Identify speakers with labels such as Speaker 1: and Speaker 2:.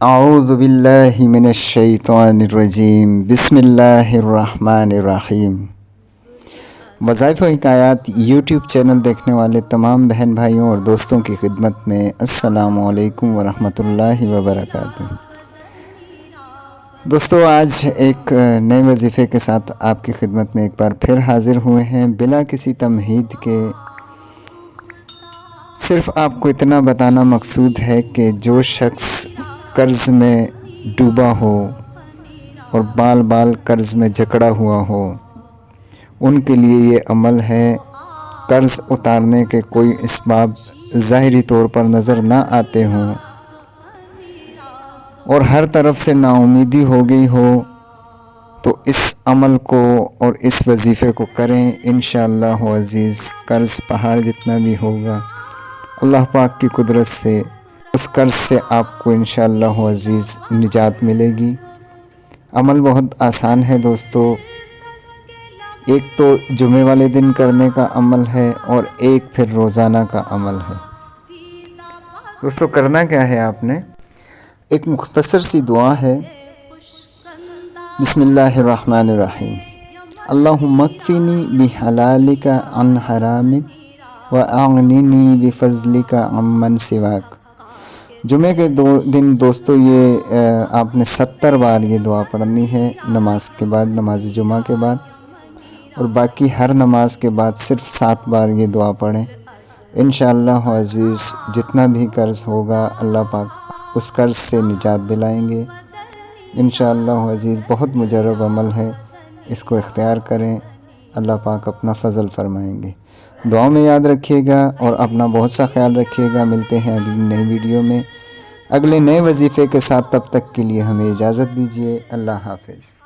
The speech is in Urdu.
Speaker 1: اعوذ باللہ من الشیطان الرجیم، بسم اللہ الرحمن الرحیم۔ وظائف و حکایات یوٹیوب چینل دیکھنے والے تمام بہن بھائیوں اور دوستوں کی خدمت میں السلام علیکم ورحمۃ اللہ وبرکاتہ۔ دوستو، آج ایک نئے وظیفے کے ساتھ آپ کی خدمت میں ایک بار پھر حاضر ہوئے ہیں، بلا کسی تمہید کے۔ صرف آپ کو اتنا بتانا مقصود ہے کہ جو شخص قرض میں ڈوبا ہو اور بال بال قرض میں جکڑا ہوا ہو، ان کے لیے یہ عمل ہے۔ قرض اتارنے کے کوئی اسباب ظاہری طور پر نظر نہ آتے ہوں اور ہر طرف سے نا امیدی ہو گئی ہو تو اس عمل کو اور اس وظیفے کو کریں۔ انشاءاللہ عزیز قرض پہاڑ جتنا بھی ہوگا، اللہ پاک کی قدرت سے اس قرض سے آپ کو انشاءاللہ عزیز نجات ملے گی۔ عمل بہت آسان ہے دوستو، ایک تو جمعے والے دن کرنے کا عمل ہے اور ایک پھر روزانہ کا عمل ہے۔ دوستو، کرنا کیا ہے، آپ نے ایک مختصر سی دعا ہے۔ بسم اللہ الرحمن الرحیم، اللہم اکفینی بحلالک عن حرامک واغننی بفضلک عمن سواک۔ جمعے کے دن دوستو یہ آپ نے 70 بار یہ دعا پڑھنی ہے نماز کے بعد، نماز جمعہ کے بعد، اور باقی ہر نماز کے بعد صرف 7 بار یہ دعا پڑھیں۔ انشاءاللہ عزیز جتنا بھی قرض ہوگا اللہ پاک اس قرض سے نجات دلائیں گے۔ انشاءاللہ عزیز بہت مجرب عمل ہے، اس کو اختیار کریں، اللہ پاک اپنا فضل فرمائیں گے۔ دعاؤں میں یاد رکھیے گا اور اپنا بہت سا خیال رکھیے گا۔ ملتے ہیں اگلی نئی ویڈیو میں اگلے نئے وظیفے کے ساتھ، تب تک کے لیے ہمیں اجازت دیجیے۔ اللہ حافظ۔